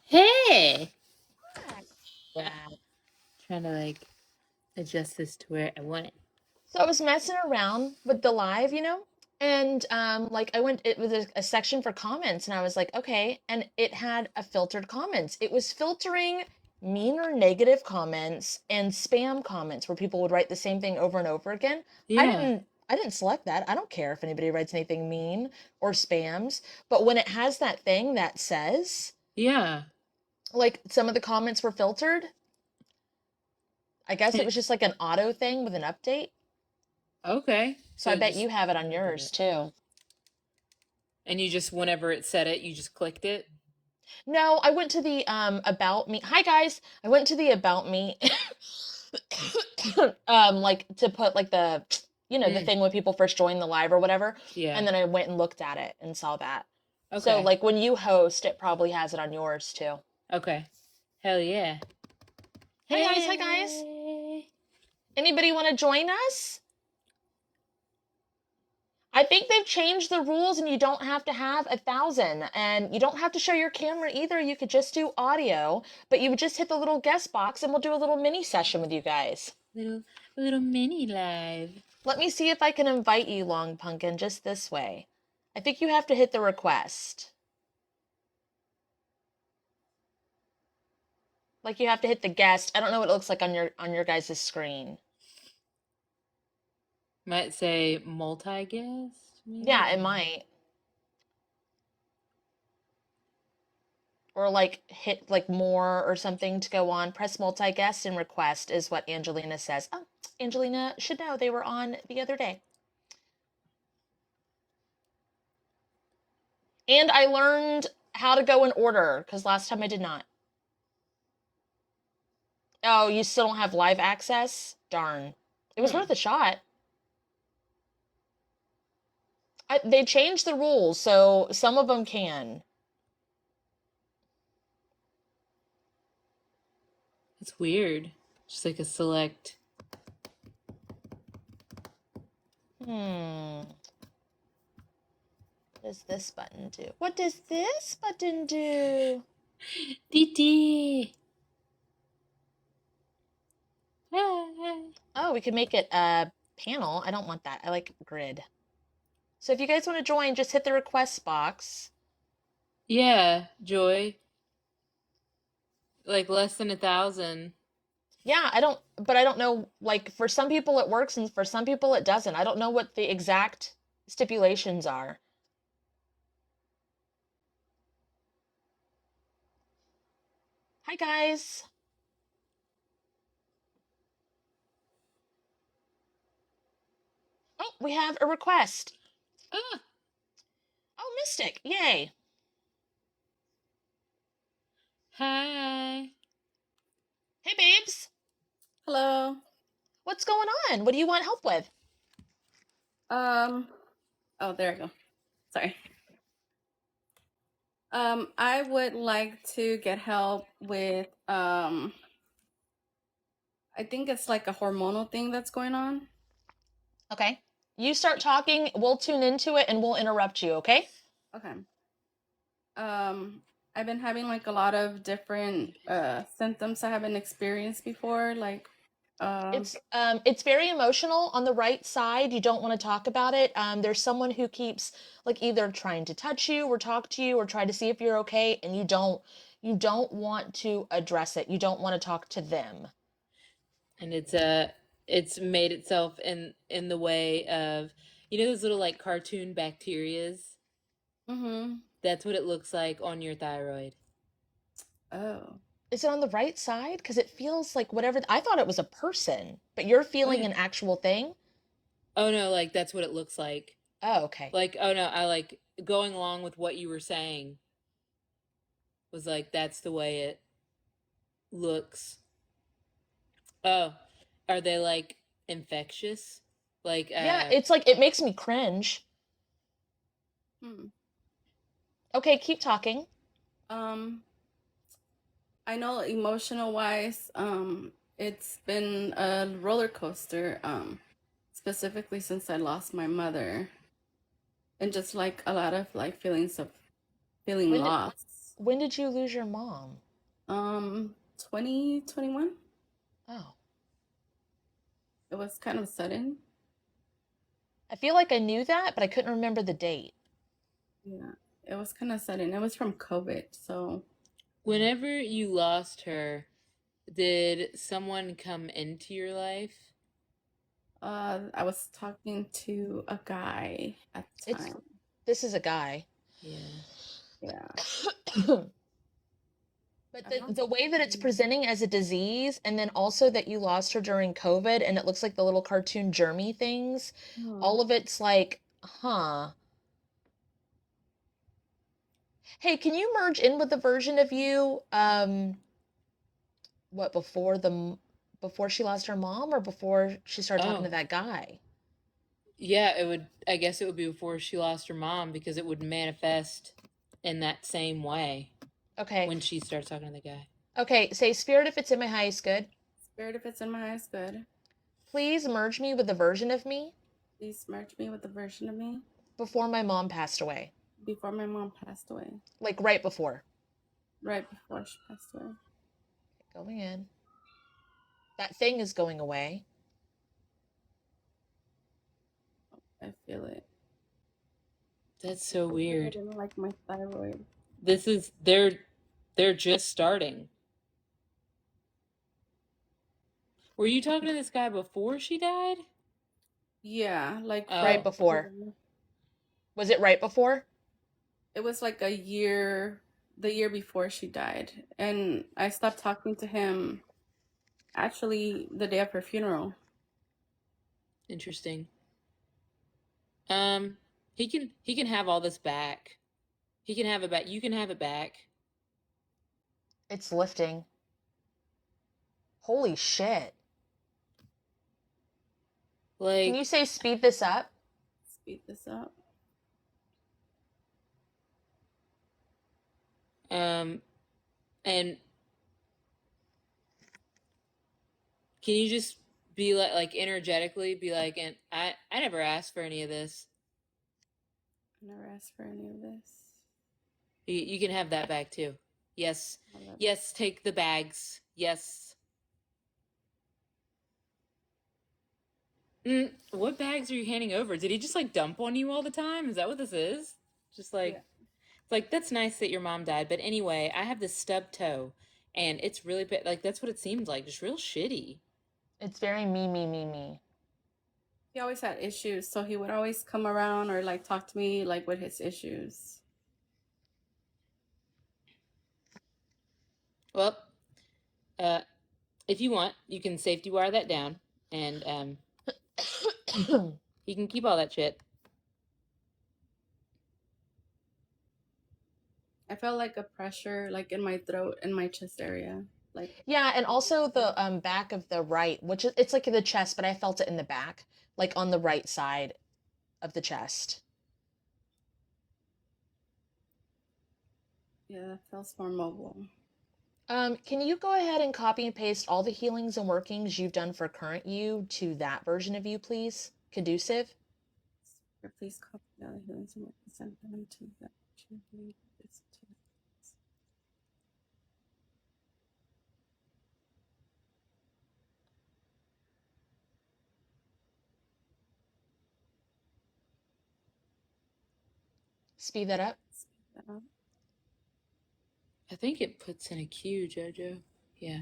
Hey! Yeah. Trying to adjust this to where I want it. So I was messing around with the live, and I went. It was a section for comments, and I was like, okay, and it had a filtered comments. It was filtering mean or negative comments and spam comments where people would write the same thing over and over again. I Yeah. didn't. I didn't select that. I don't care if anybody writes anything mean or spams, but when it has that thing that says Yeah. like some of the comments were filtered, I guess it Can, was just like an auto thing with an update. okay. So I So bet just you have it on look at yours it. too. And you just, whenever it said it, you just clicked it? No, I went to the about me. Hi guys. I went to the about me like to put like the Mm. thing when people first join the live or whatever, Yeah. and then I went and looked at it and saw that. So Okay. like when you host, it probably has it on yours too. Okay. Hell yeah. Hi guys, hi guys. Hey! Anybody want to join us? I think they've changed the rules and you don't have to have 1,000 and you don't have to show your camera either. You could just do audio, but you would just hit the little guest box and we'll do a little mini session with you guys. Little mini live. Let me see if I can invite you, Long Pumpkin, just this way. I think you have to hit the request. Like you have to hit the guest. I don't know what it looks like on your guys' screen. Might say multi-guest, maybe? Yeah, it might. Or like hit like more or something to go on. Press multi-guest and request is what Angelina says. Oh, Angelina should know they were on the other day. And I learned how to go in order because last time I did not. Oh, you still don't have live access? Darn. It was Hmm. worth a shot. They changed the rules, so some of them can. It's weird. Just like a select. Hmm. What does this button do? What does this button do? DT! Ah. Oh, we can make it a panel. I don't want that. I like grid. So if you guys want to join, just hit the request box. Yeah, Joy. Like less than 1,000. Yeah, but I don't know, like for some people it works and for some people it doesn't. I don't know what the exact stipulations are. Hi guys. Oh, we have a request. Ah, Oh, Mystic. Yay. hi. Hey babes. Hello. What's going on? What do you want help with? Um, oh, there I go. Sorry. I would like to get help with, I think it's like a hormonal thing that's going on. Okay. You start talking, we'll tune into it and we'll interrupt you, okay? Okay. I've been having like a lot of different symptoms I haven't experienced before, like It's very emotional on the right side. You don't want to talk about it. There's someone who keeps like either trying to touch you or talk to you or try to see if you're okay and you don't want to address it. You don't want to talk to them. And it's made itself in the way of, those little like cartoon bacterias. mm-hmm. That's what it looks like on your thyroid. Oh. Is it on the right side? Because it feels like whatever. I thought it was a person, but you're Oh feeling yeah. an actual thing. Oh no, like that's what it looks like. Oh, okay. Like, oh no, I like going along with what you were saying was like that's the way it looks. Oh, are they like infectious? Like Yeah, it's like it makes me cringe. Hmm. Okay, keep talking. Um, I know emotional wise, it's been a roller coaster, specifically since I lost my mother, and just like a lot of like feelings of feeling When did lost. when did you lose your mom? 2021. Oh, It was kind of sudden. I feel like I knew that, but I couldn't remember the date. Yeah, it was kind of sudden. It was from COVID, so Whenever you lost her, did someone come into your life? I was talking to a guy at the It's time. this is a guy. Yeah. Yeah. But I'm not the way that it's saying- presenting as a disease, and then also that you lost her during COVID, and it looks like the little cartoon germy things, Oh, all of it's like, huh. Hey, can you merge in with the version of you, what, before she lost her mom or before she started talking to Oh, that guy? yeah, it would, I guess it would be before she lost her mom because it would manifest in that same way Okay. when she starts talking to the guy. Okay, say spirit if it's in my highest good. spirit, if it's in my eyes, good. Please merge me with the version of me Please merge me with the version of me before my mom passed away. before my mom passed away. Like right before. Right before she passed away. Going in. That thing is going away. I feel it. That's so I feel weird. it in like my thyroid. This is they're just starting. Were you talking to this guy before she died? Yeah, like Right Oh, before. Was it right before? it was like a year, the year before she died, and I stopped talking to him actually the day of her funeral. interesting. Um, he can have all this back. He can have it back. You can have it back. It's lifting. Holy shit. Can you Like, say speed this up? Speed this up. um, and can you just be like energetically be like, and I never asked for any of this. I never asked for any of this. You can have that back too. Yes, I love it. yes. Take the bags. Yes. What bags are you handing over? Did he just like dump on you all the time? Is that what this is? Just like, Yeah. it's like that's nice that your mom died, but anyway, I have this stub toe, and it's really bad. Like that's what it seems like, just real shitty. It's very me. He always had issues, so he would always come around or like talk to me like with his issues. Well, uh, if you want, you can safety wire that down, and he can keep all that shit. I felt like a pressure like in my throat and my chest area. Like Yeah, and also the back of the right, which it's like the chest, but I felt it in the back, like on the right side of the chest. yeah, that feels more mobile. Can you go ahead and copy and paste all the healings and workings you've done for current you to that version of you, please? Conducive? Or please copy all the healings and send them to that. Speed that up. Speed that up. I think it puts in a Q, Jojo. Yeah.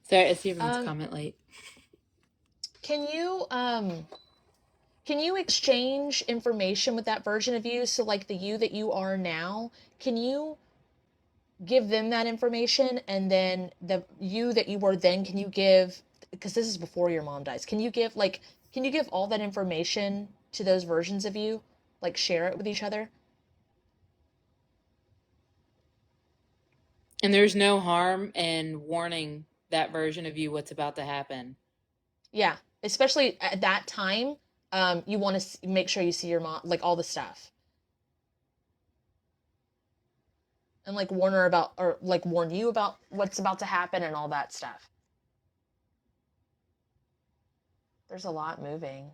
Sorry, I see everyone's Um, comment late. can you exchange information with that version of you? So like the you that you are now, can you give them that information, and then the you that you were then, can you give, because this is before your mom dies, can you give all that information to those versions of you, like share it with each other? And there's no harm in warning that version of you what's about to happen. Yeah, especially at that time, you want to make sure you see your mom, like all the stuff, and like warn her about, or like warn you about what's about to happen and all that stuff. There's a lot moving.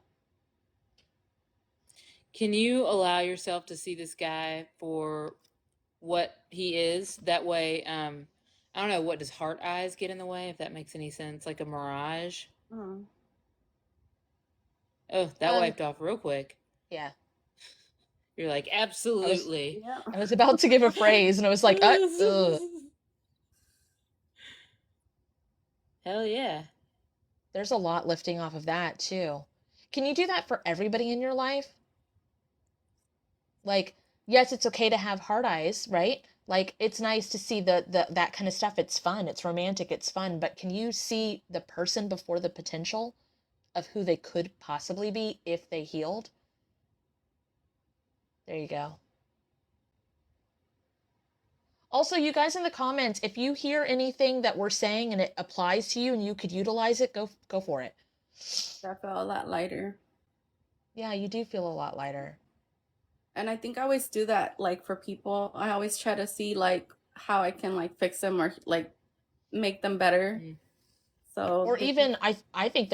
Can you allow yourself to see this guy for what he is? That way, I don't know, what does heart eyes get in the way, if that makes any sense? Like a mirage? Oh. Oh, that Um, wiped off real quick. yeah. You're like, absolutely. Yeah. I was about to give a phrase and I was like, ugh. Hell yeah. There's a lot lifting off of that too. Can you do that for everybody in your life? Like, yes, it's okay to have hard eyes, right? Like, it's nice to see the that kind of stuff. It's fun, it's romantic, it's fun. But can you see the person before the potential of who they could possibly be if they healed? There you go. Also, you guys in the comments, if you hear anything that we're saying and it applies to you and you could utilize it, go for it. I felt a lot lighter. Yeah, you do feel a lot lighter. And I think I always do that, like for people. I always try to see like how I can like fix them or like make them better. Mhm. So Or even I think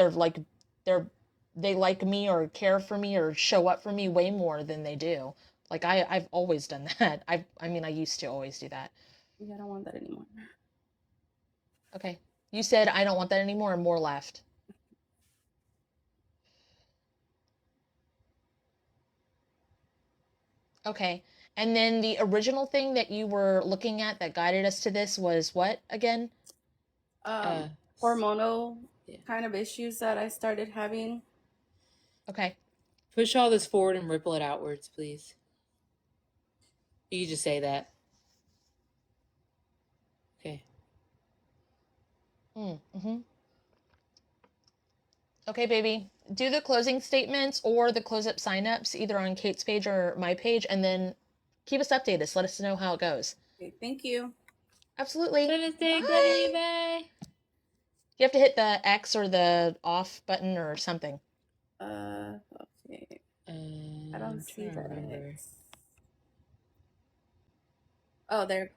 they like me or care for me or show up for me way more than they do. Like I've always done that. I mean I used to always do that. yeah, I don't want that anymore. Okay. You said I don't want that anymore and more left. Okay. And then the original thing that you were looking at that guided us to this was what again? Uh, Hormonal yeah. kind of issues that I started having. Okay. Push all this forward and ripple it outwards, please. You just say that. Okay. Mm-hmm. Okay, baby. Do the closing statements or the close up signups either on Kate's page or my page, and then keep us updated. So let us know how it goes. Okay, thank you. Absolutely. Bye. Bye. Bye. You have to hit the X or the off button or something. Okay. I don't I'm see trying to the remember. X. Oh, there.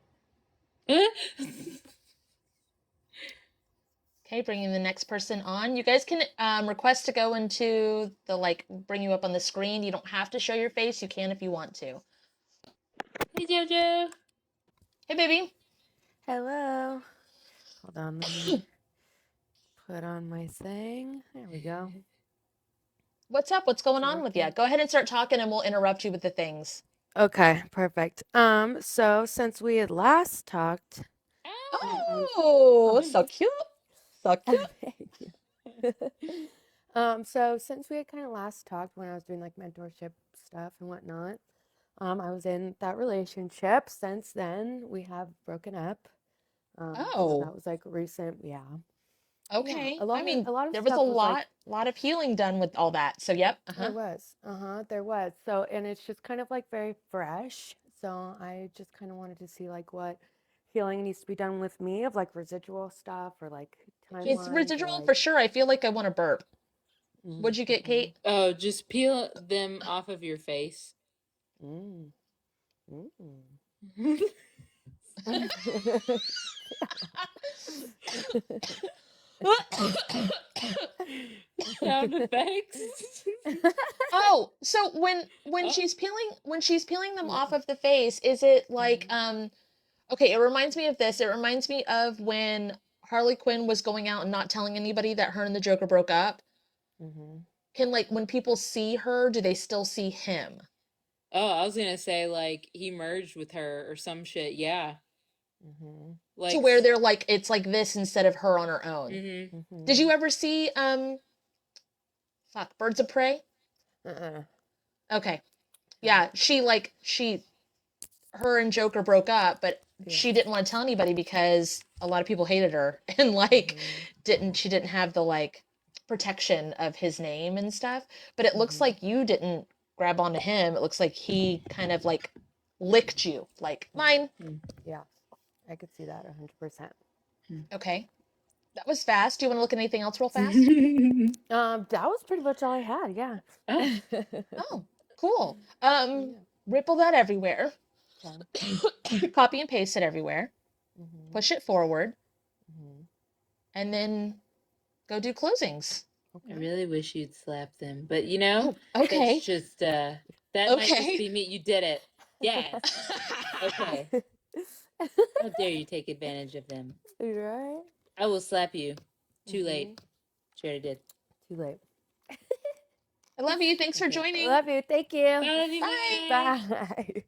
Okay, bringing the next person on. You guys can request to go into the like bring you up on the screen. You don't have to show your face. You can if you want to. Hey, Jojo. Hey, baby. Hello. Hold on, let me put on my thing. There we go. What's up? What's going Is it on with you? working? Go ahead and start talking, and we'll interrupt you with the things. Okay, perfect. So since we had last talked, Oh, so cute. So cute. thank you. So since we had kind of last talked when I was doing like mentorship stuff and whatnot, I was in that relationship. Since then, we have broken up. So Oh, that was like recent, yeah. okay. A lot I of mean, a lot of there was a stuff was like lot of healing done with all that. So, yep. there was. There was. So, and it's just kind of like very fresh. So I just kind of wanted to see like what healing needs to be done with me of like residual stuff or like It's timelines or residual like for sure. I feel like I want to burp. What'd you get, Kate? Oh, just peel them off of your face. mm, mm. Sound effects. Oh, so when she's peeling them off of the face, is it like okay, it reminds me of this. It reminds me of when Harley Quinn was going out and not telling anybody that her and the Joker broke up. Mm-hmm. Can like when people see her, do they still see him? Oh, I was gonna say like he merged with her or some shit. Yeah, Mm-hmm. To like. where they're like it's like this instead of her on her own. Mm-hmm. Mm-hmm. Did you ever see Birds of Prey? Uh-uh. Okay. Yeah, her and Joker broke up, but Yeah. she didn't want to tell anybody because a lot of people hated her and like she didn't have the like protection of his name and stuff. But it looks like you didn't grab onto him. It looks like he kind of like licked you, like mine. Yeah, I could see that 100%. Okay. That was fast. Do you want to look at anything else real fast? That was pretty much all I had. Yeah. Oh, Oh, cool. Yeah. Ripple that everywhere. Okay. Copy and paste it everywhere. Mm-hmm. Push it forward, Mm-hmm. and then go do closings. I Okay. really wish you'd slap them, but you know, Oh, okay. that's just that might just Okay. be me. You did it. Yes. Okay. How dare you take advantage of them? Right? I will slap you. Too Mhm. late. She already did. Too late. I love you. Thanks for Okay. joining. Love you. Thank I you. love you. Bye. Bye.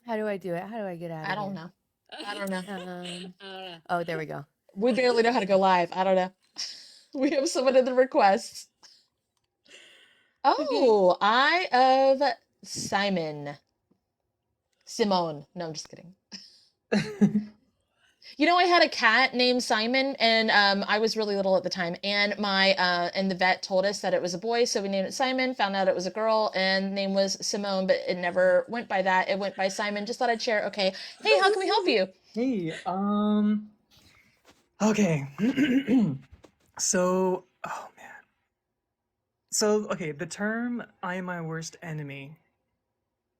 How do I do it? How do I get out I of don't here? know. I don't know. I don't know. Oh, there we go. We barely know how to go live. I don't know. We have someone in the requests. Oh, Eye of Simon. Simone. No, I'm just kidding. You know, I had a cat named Simon, and I was really little at the time, and my and the vet told us that it was a boy, so we named it Simon. Found out it was a girl, and name was Simone, but it never went by that. It went by Simon. Just thought I'd share. Okay, hey, how can we help you? Hey, okay. So, oh man. So, okay, the term I am my worst enemy.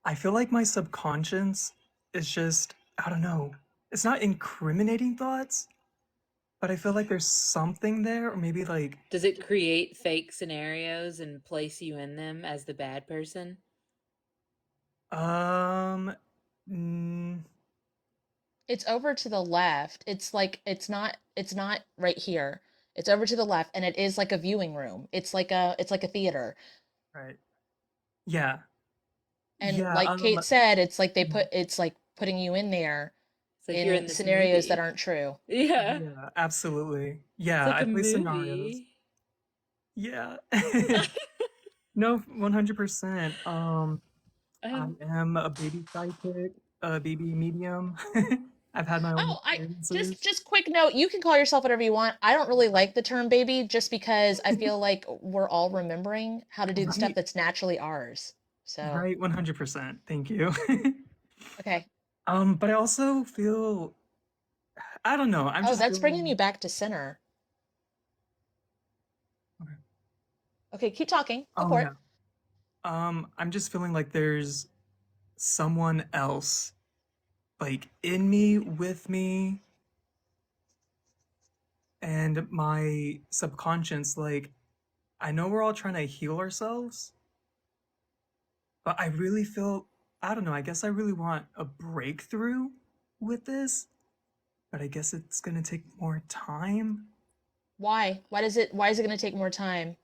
I feel like my subconscious is just, I don't know. It's not incriminating thoughts, but I feel like there's something there, or maybe like, Does it create fake scenarios and place you in them as the bad person? um, mm, It's over to the left. It's like it's not right here. It's over to the left, and it is like a viewing room. It's like a theater. right. Yeah. And Yeah, like Kate said, it's like mhm. it's like putting you in there It's like you're in in this scenarios that movie. aren't true. Yeah. Yeah, absolutely. It's Yeah, like I a play scenarios. movie. Yeah. No, 100%. I Um, am a baby sidekick, a baby medium. I've had my own Oh, I experiences. just quick note, you can call yourself whatever you want. I don't really like the term baby just because I feel like we're all remembering how to do the stuff Right, that's naturally ours. So, right, 100%. Thank you. okay. But I also feel, I don't know, I'm Oh, just that's bringing you feeling, back to center. okay. Okay, keep talking. Go Oh for it. yeah. I'm just feeling like there's someone else, like in me, with me, and my subconscious, like, I know we're all trying to heal ourselves, but I really feel, I don't know, I guess I really want a breakthrough with this, but I guess it's gonna take more time. Why? Why is it going to take more time?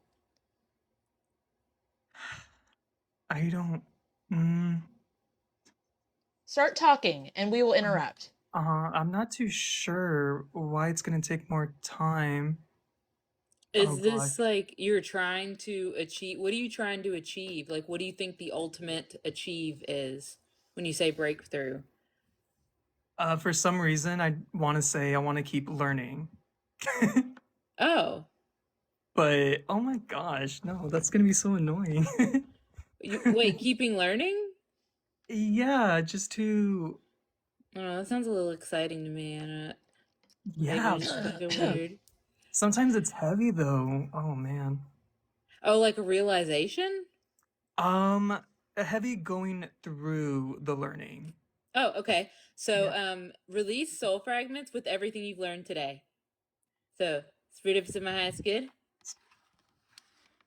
I don't, mm, Start talking and we will I'm, interrupt. I'm not too sure why it's gonna take more time. Oh is gosh. this like you're trying to achieve? What are you trying to achieve? Like, what do you think the ultimate achieve is when you say breakthrough? For some reason, I want to say I want to keep learning. Oh, But oh my gosh, no, that's gonna be so annoying. you wait, keeping learning? Yeah, just to, I don't know, that sounds a little exciting to me. I don't, maybe yeah, I just think I'm yeah. weird. Sometimes it's heavy though. Oh man. Oh, like a realization? Um, heavy going through the learning. Oh, okay. So, Yeah. release soul fragments with everything you've learned today. So, Spirit of my highest good,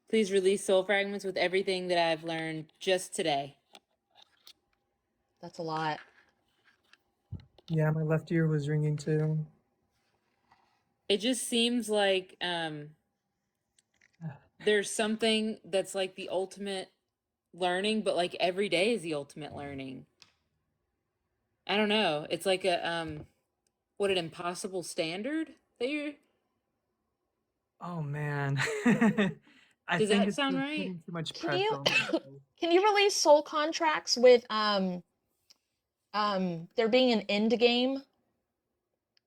please release soul fragments with everything that I've learned just today. That's a lot. Yeah, my left ear was ringing too. It just seems like there's something that's like the ultimate learning, but like every day is the ultimate learning. I don't know. It's like a what an impossible standard that you're. Oh man. I Does think that it's sound just right? putting too much Can pressure you on myself. can you release soul contracts with there being an end game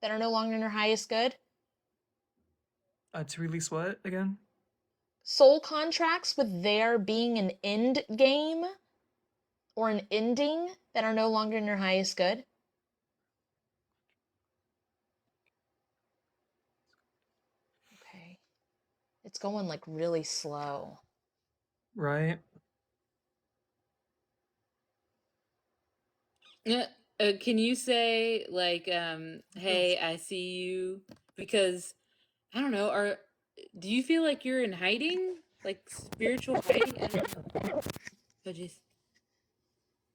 that are no longer in your highest good? To release what again? Soul contracts with there being an end game or an ending that are no longer in your highest good? it's going like really slow. Right? Yeah, can you say like, hey, I see you? Because I don't know, do you feel like you're in hiding? Like spiritual hiding? I don't know. Oh, jeez.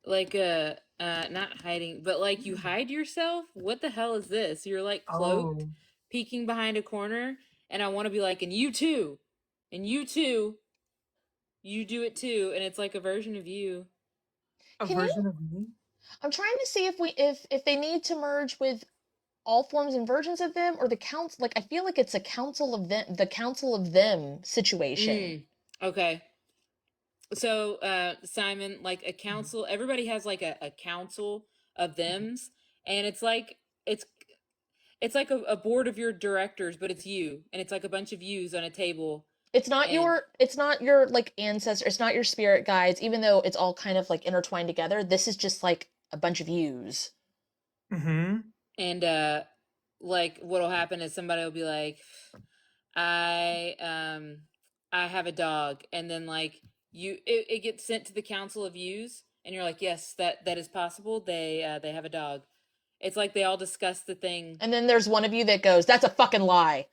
Like not hiding, but like you hide yourself? What the hell is this? You're like cloaked, Oh, peeking behind a corner, and I want to be like, and you too. And you too. You do it too, and it's like a version of you. a Can you? version of me? I'm trying to see if they need to merge with all forms and versions of them or the council. Like I feel like it's a council of them, the council of them situation. Okay. So, Simon, like a council, everybody has like a council of thems, and it's it's like a board of your directors, but it's you, and it's like a bunch of yous on a table, and It's not your like ancestor, it's not your spirit guides, even though it's all kind of like intertwined together. This is just like a bunch of yous. Mm-hmm. and like what'll happen is somebody will be like, I I have a dog, and then like it gets sent to the council of yous, and you're like, yes, that is possible. They have a dog. It's like they all discuss the thing. And then there's one of you that goes, "That's a fucking lie."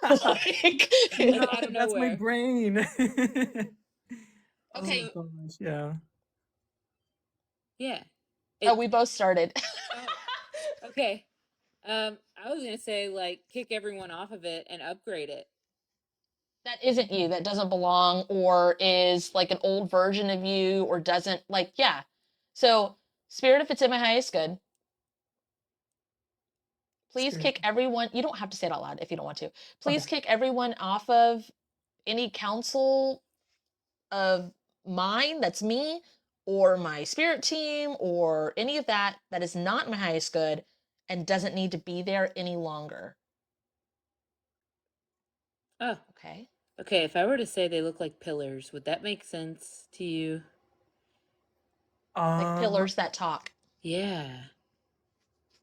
Like, Yeah, Out of that's my nowhere. brain. Oh okay. So gosh, yeah. yeah, Oh, it. we both started. Oh, okay. I was gonna say like kick everyone off of it and upgrade it. That isn't you, that doesn't belong, or is like an old version of you, or doesn't like, yeah. So, spirit, if it's in my highest good, please Spirit. kick everyone. You don't have to say it out loud if you don't want to. Okay. Please kick everyone off of any council of mine that's me, or my spirit team, or any of that that is not my highest good and doesn't need to be there any longer. Oh, Okay. okay. If I were to say they look like pillars, would that make sense to you? Like Um, pillars that talk. Yeah.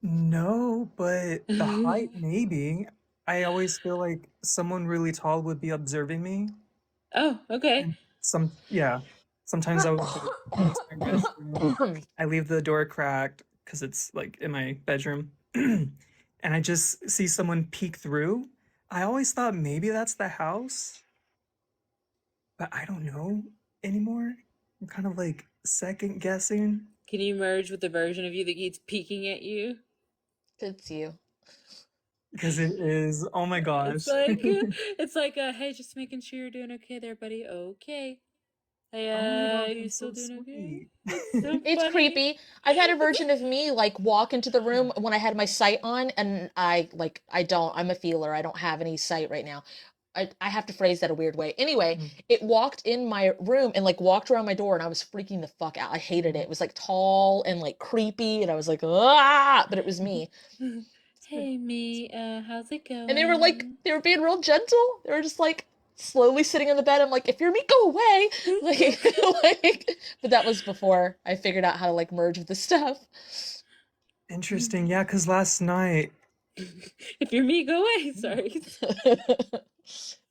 no, but the height Oh, maybe. I always feel like someone really tall would be observing me. okay. And yeah, sometimes I would like start guessing. I leave the door cracked because it's like in my bedroom, and I just see someone peek through. I always thought maybe that's the house, but I don't know anymore. I'm kind of like second guessing Can you merge with the version of you that keeps peeking at you? It's you. because it is, oh my It's gosh. like it's like hey, just making sure you're doing okay there, buddy. Okay. Hey, Oh my gosh, you that's still so doing okay? sweet. It's so It's funny. creepy. I've had a version of me like walk into the room when I had my sight on, and I'm a feeler. I don't have any sight right now. I have to phrase that a weird way. Anyway, Mm, it walked in my room and like walked around my door, and I was freaking the fuck out. I hated it. mm. It was like tall and like creepy, and I was like, ah, but it was me. Hey, me. How's it And they were like, going? they were being real gentle. They were just like slowly sitting on the bed. I'm like, if you're me, go away. Like, like, but that was before I figured out how to like merge with the stuff. Interesting, yeah, because last night, If you're me, go away. Sorry.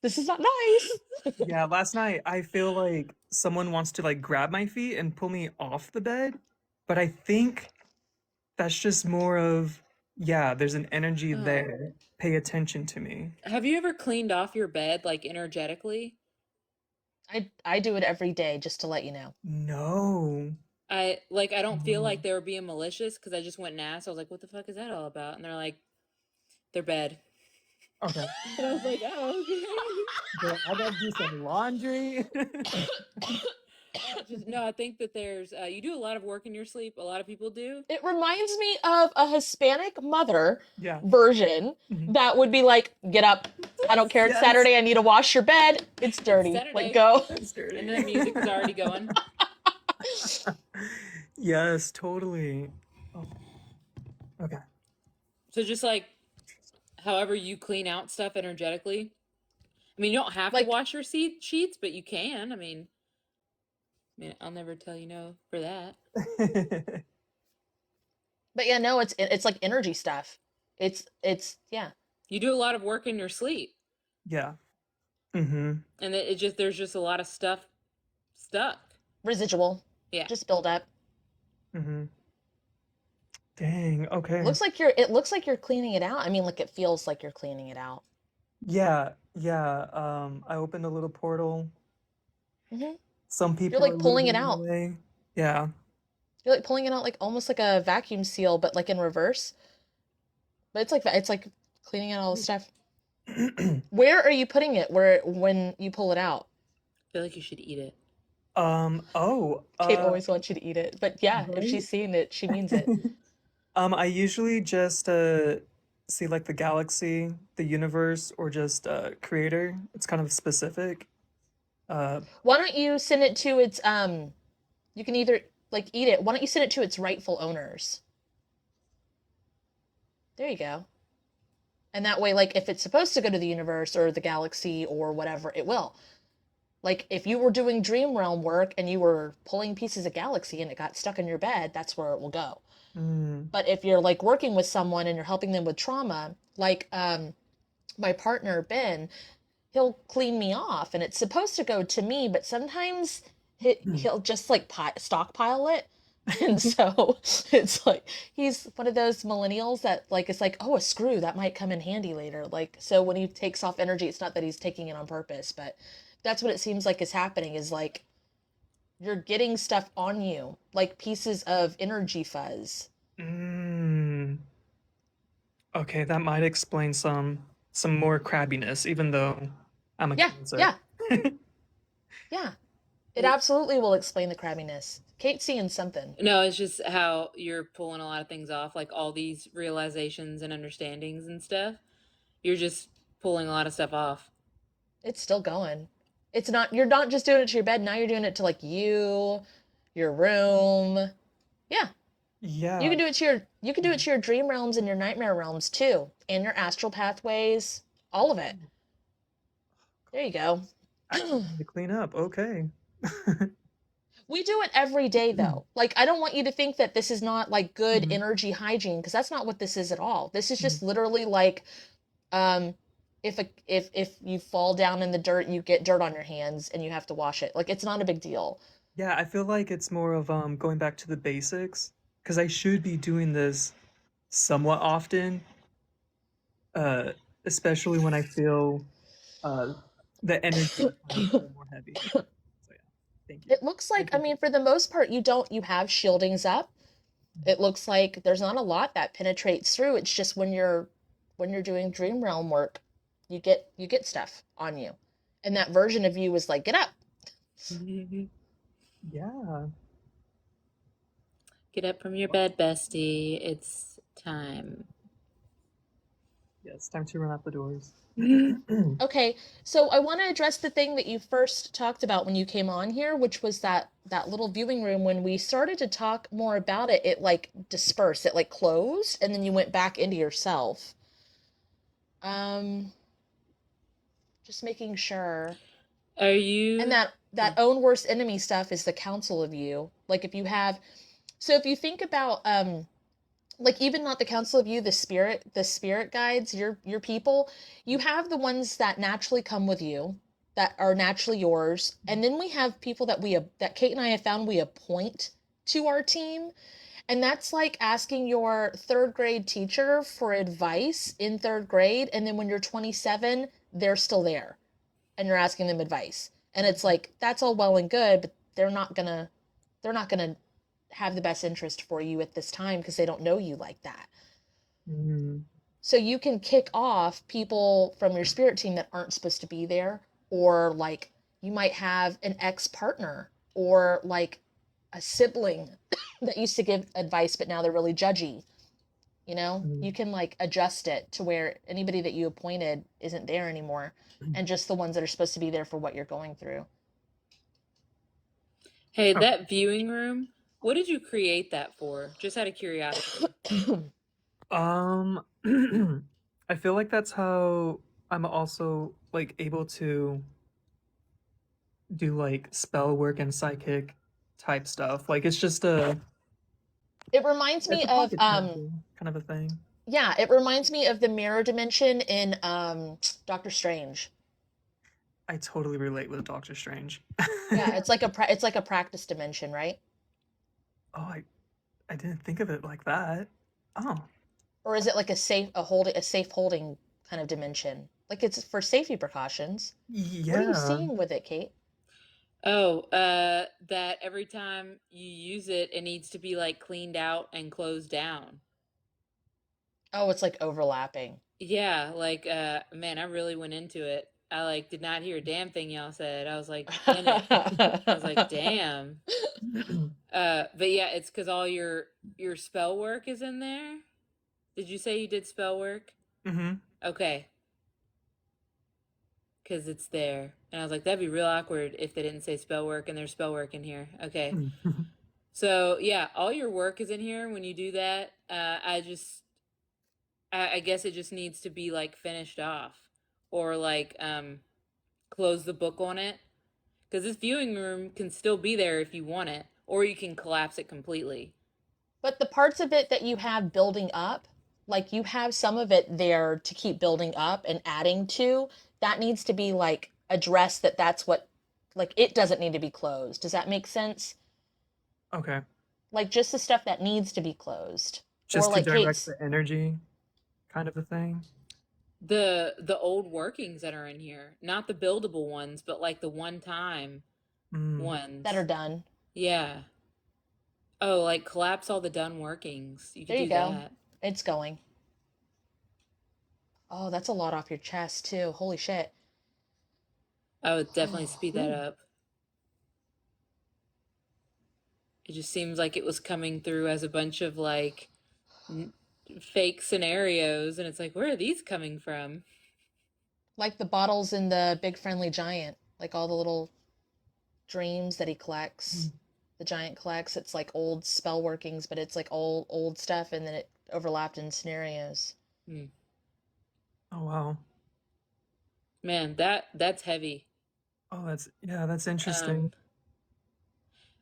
This is not nice. yeah, last night I feel like someone wants to like grab my feet and pull me off the bed, but I think that's just more of, yeah, there's an energy Oh. there. Pay attention to me. Have you ever cleaned off your bed like energetically? I do it every day just to let you know. No. I don't feel No. like they were being malicious because I just went and asked. I was like, "What the fuck is that all about?" And they're like, "Their bed." Okay. And I was like, "Oh, okay." I gotta do some laundry. No, I think that there's you do a lot of work in your sleep. A lot of people do. It reminds me of a Hispanic mother Yeah. version Mhm. that would be like, get up. I don't care. It's Yes. Saturday. I need to wash your bed. It's dirty. Saturday. Like, go. It's dirty. And the music is already going. Yes, totally. Oh, okay. So just like however you clean out stuff energetically. I mean, you don't have to Like, wash your sheets, but you can. I mean, I'll never tell you no for that. but yeah, no, it's like energy stuff. It's yeah. You do a lot of work in your sleep. Yeah. Mm-hmm. And it just there's just a lot of stuff stuck. Residual, Yeah. just build up. Mm-hmm. Dang, okay. It looks like you're cleaning it out. I mean, like it feels like you're cleaning it out. Yeah, yeah. I opened a little portal. Hmm. Some You're people are like pulling it moving out. away. Yeah. You're like pulling it out like almost like a vacuum seal, but like in reverse. But it's like cleaning out all the stuff. Where are you putting it? Where when you pull it out? I feel like you should eat it. Oh, Kate always wants you to eat it. But yeah, if right? she's seeing it, she means it. I usually just see like the galaxy, the universe, or just creator. It's kind of specific. Uh, Why don't you send it to its you can either like eat it. Why don't you send it to its rightful owners? There you go. And that way, like if it's supposed to go to the universe or the galaxy or whatever, it will. Like if you were doing dream realm work and you were pulling pieces of galaxy and it got stuck in your bed, that's where it will go. mm, But if you're like working with someone and you're helping them with trauma, like my partner Ben, he'll clean me off and it's supposed to go to me, but sometimes he'll just like stockpile it. And so it's like he's one of those millennials that like it's like, oh, a screw that might come in handy later. Like so when he takes off energy, it's not that he's taking it on purpose, but that's what it seems like is happening is like you're getting stuff on you, like pieces of energy fuzz. mm. Okay, that might explain some more crabbiness, even though I'm a Yeah, Cancer. yeah, yeah. It absolutely will explain the crabbiness. Kate's seeing something. No, it's just how you're pulling a lot of things off, like all these realizations and understandings and stuff. You're just pulling a lot of stuff off. It's still going. It's not, you're not just doing it to your bed. Now you're doing it to like you, your room. Yeah. You Yeah. can do it to you can do it to your dream realms and your nightmare realms too. And your astral pathways. All of it. There you go. Actually, need to clean up. Okay. We do it every day though. Like I don't want you to think that this is not like good Mhm. energy hygiene because that's not what this is at all. This is just literally like um if you fall down in the dirt, you get dirt on your hands and you have to wash it. Like it's not a big deal. Yeah, I feel like it's more of going back to the basics because I should be doing this somewhat often, uh, especially when I feel uh the energy kind of feel more heavy. So yeah, thank you. It looks I like, I mean, appreciate for the most part, you have shieldings up. It looks like there's not a lot that penetrates through. It's just when you're doing dream realm work, you get stuff on you. And that version of you is like, get up. it. Yeah. Get up from your bed, bestie. It's time. Yeah, it's time to run out the doors. Okay, so I want to address the thing that you first talked about when you came on here, which was that little viewing room. When we started to talk more about it, it like dispersed, it like closed, and then you went back into yourself. Um, just making sure. Are And you? that own worst enemy stuff is the counsel of you. Like if you have, so if you think about like even not the counsel of you, the spirit guides, your people, you have the ones that naturally come with you, that are naturally yours, and then we have people that that Kate and I have found we appoint to our team. And that's like asking your third grade teacher for advice in third grade, and then when you're 27, they're still there and you're asking them advice. And it's like that's all well and good, but they're not gonna have the best interest for you at this time because they don't know you like that. Mm, So you can kick off people from your spirit team that aren't supposed to be there, or like you might have an ex-partner or like a sibling that used to give advice but now they're really judgy. You know, mm. you can like adjust it to where anybody that you appointed isn't there anymore and just the ones that are supposed to be there for what you're going through. Hey, Oh, that viewing room. What did you create that for? Just out of curiosity. um, I feel like that's how I'm also like able to do like spell work and psychic type stuff. Like it's just It reminds it's me a of pocket dimension kind of a thing. yeah, it reminds me of the mirror dimension in Doctor Strange. I totally relate with Doctor Strange. Yeah, it's like a practice dimension, right? Oh, I didn't think of it like that. Oh, Or is it like a safe holding kind of dimension? Like it's for safety precautions. What are you yeah. seeing with it, Kate? Oh, that every time you use it, it needs to be like cleaned out and closed down. Oh, it's like overlapping. Yeah, like man, I really went into it. I like did not hear a damn thing y'all said. I was like in it. I was like, damn. But yeah, it's because all your spell work is in there. Did you say you did spell work? Mm-hmm. Okay, because it's there. And I was like, that'd be real awkward if they didn't say spell work and there's spell work in here. Okay. So yeah, all your work is in here when you do that. I guess it just needs to be like finished off or like close the book on it because this viewing room can still be there if you want it, or you can collapse it completely. But the parts of it that you have building up, like you have some of it there to keep building up and adding to, that needs to be like addressed that that's what, like it doesn't need to be closed. Does that make sense? Okay. Like just the stuff that needs to be closed. Or Just to like direct Kate's, the energy, kind of a thing. The old workings that are in here, not the buildable ones, but like the one time Mm. that are ones. done. Yeah. Oh, like collapse all the done workings. You could There you do go. that. It's going. Oh, that's a lot off your chest too. Holy shit. I would definitely speed that Ooh. up. It just seems like it was coming through as a bunch of like fake scenarios, and it's like, where are these coming from? Like the bottles in the Big Friendly Giant, like all the little dreams that he collects. The giant collects. It's like old spell workings, but it's like old stuff, and then it overlapped in scenarios. Hmm. Oh wow. Man, that's heavy. Oh, that's Um, interesting.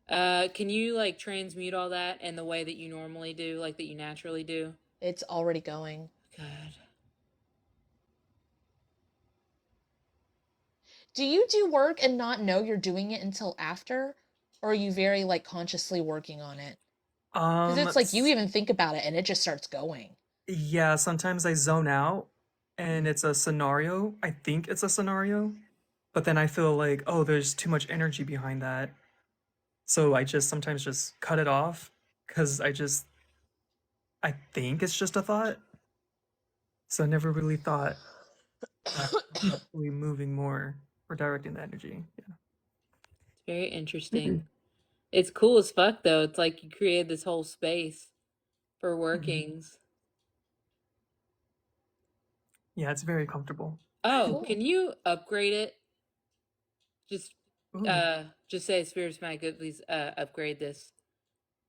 can you like transmute all that in the way that you normally do, like that you naturally do? It's already going. God. Do you do work and not know you're doing it until after? Or are you very like consciously working on it? Because it's like you S- even think about it and it just starts going. yeah, sometimes I zone out and Mhm. it's a scenario. I think it's a scenario, but then I feel like, oh, there's too much energy behind that. So I just sometimes just cut it off because I think it's just a thought. So I never really thought that I'm actually moving more or directing the energy. It's very interesting. It's cool as fuck though. It's like you created this whole space for Mhm. workings. Yeah, it's very comfortable. Oh, Cool. can you upgrade it? Just Ooh. just say spirits might good please upgrade this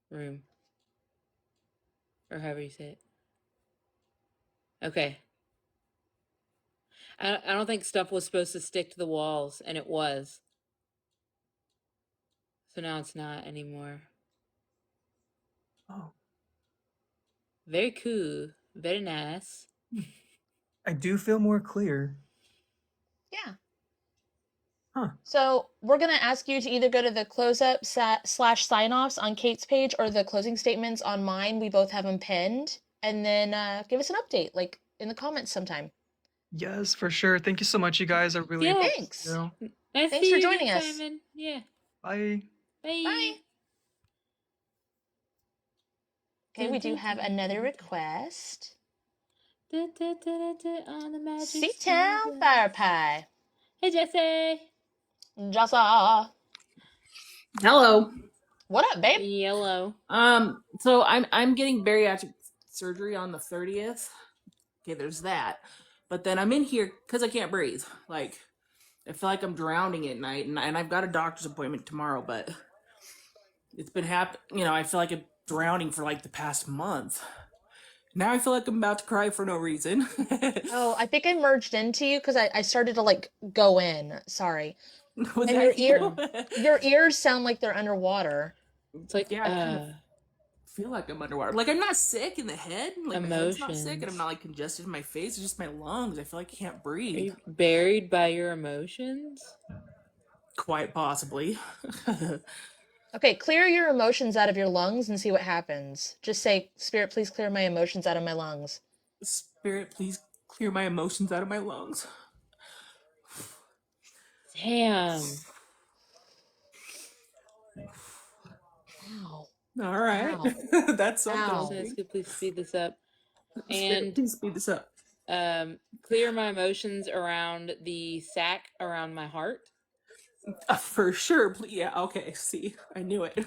room. Or however you say it. Okay. I don't think stuff was supposed to stick to the walls, and it was. So now it's not anymore. Oh. Very cool. Very nice. I do feel more clear. Yeah. Huh. So we're gonna ask you to either go to the close up slash sign offs on Kate's page or the closing statements on mine. We both have them pinned, and then give us an update, like in the comments sometime. Yes, for sure. Thank you so much, you guys. I really Yeah. appreciate Thanks. it. Nice Thanks to for see you joining again, us. Simon. Yeah. Bye. Bye. Bye. Okay, we do have another request. On the magic Seatown season. Fire Pie. Hey, Jesse. Jassa. Hello. What up, babe? Yellow. So I'm getting bariatric surgery on the 30th. Okay, there's that. But then I'm in here because I can't breathe. Like, I feel like I'm drowning at night, and I've got a doctor's appointment tomorrow, but it's been I feel like I'm drowning for like the past month. Now I feel like I'm about to cry for no reason. Oh, I think I merged into you because I started to like go in. Sorry. Was And that you? your ears sound like they're underwater. It's like, Yeah, I kind of feel like I'm underwater. Like, I'm not sick in the head. Like, my head's not sick, and I'm Emotions. not, like, congested in my face. It's just my lungs. I feel like I can't Are breathe. you buried by your emotions? Quite possibly. Okay, clear your emotions out of your lungs and see what happens. Just say, Spirit, please clear my emotions out of my lungs. Spirit, please clear my emotions out of my lungs. Damn. Ow. All right. Ow. That's something, I Ow. Says, think. could please speed this up. Spirit, And please speed this up. clear my emotions around the sac around my heart. For sure. Yeah, okay. See, I knew it.